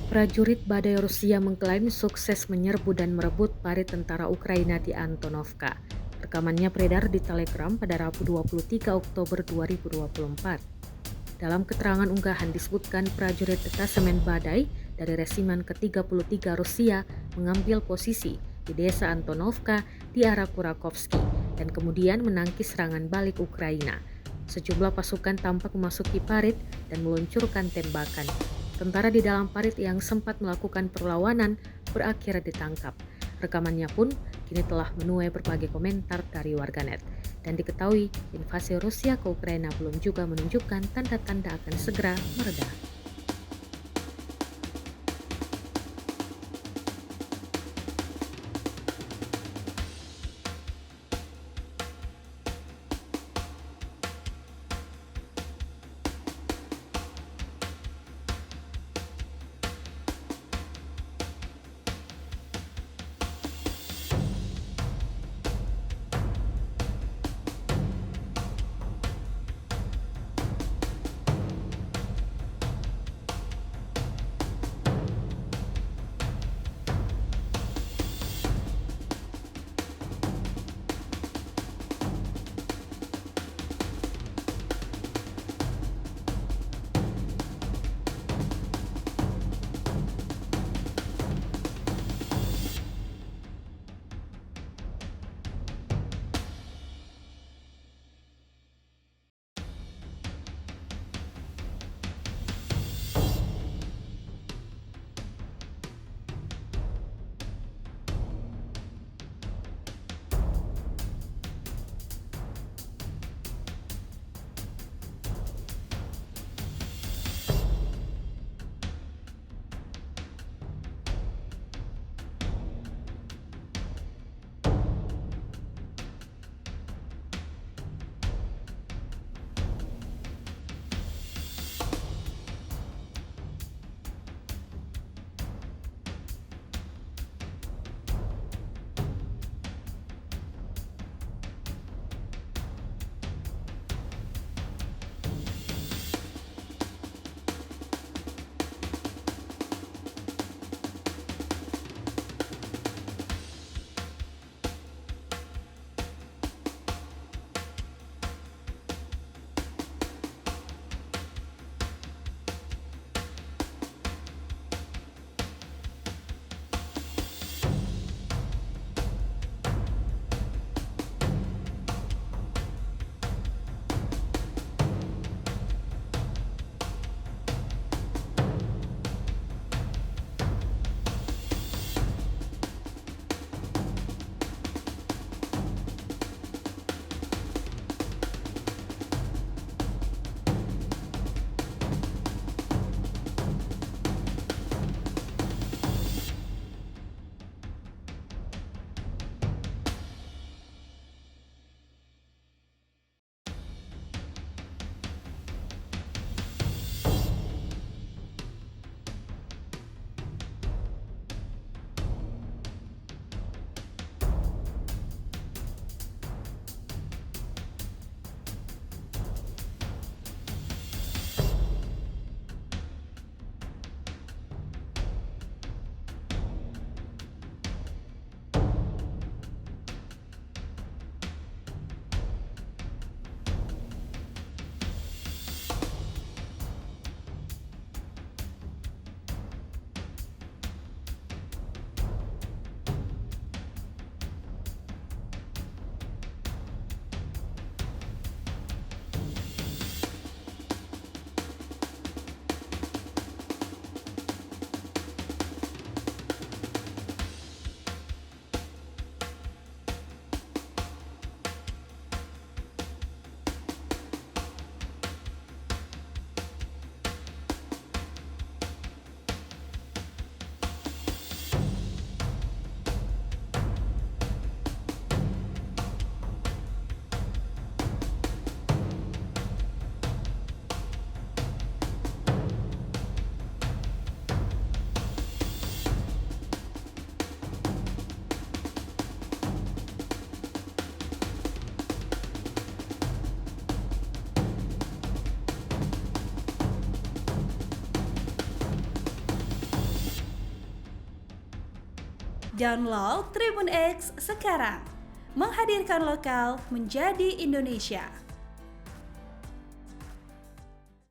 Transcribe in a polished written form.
Prajurit Badai Rusia mengklaim sukses menyerbu dan merebut Parit Tentara Ukraina di Antonovka. Rekamannya beredar di Telegram pada Rabu 23 Oktober 2024. Dalam keterangan unggahan disebutkan prajurit detasemen Badai dari resimen ke-33 Rusia mengambil posisi di desa Antonovka di arah Kurakhovsky dan kemudian menangkis serangan balik Ukraina. Sejumlah pasukan tampak memasuki Parit dan meluncurkan tembakan. Tentara di dalam Parit yang sempat melakukan perlawanan berakhir ditangkap. Rekamannya pun kini telah menuai berbagai komentar dari warganet. Dan diketahui invasi Rusia ke Ukraina belum juga menunjukkan tanda-tanda akan segera mereda. Download Tribun X sekarang. Menghadirkan lokal menjadi Indonesia.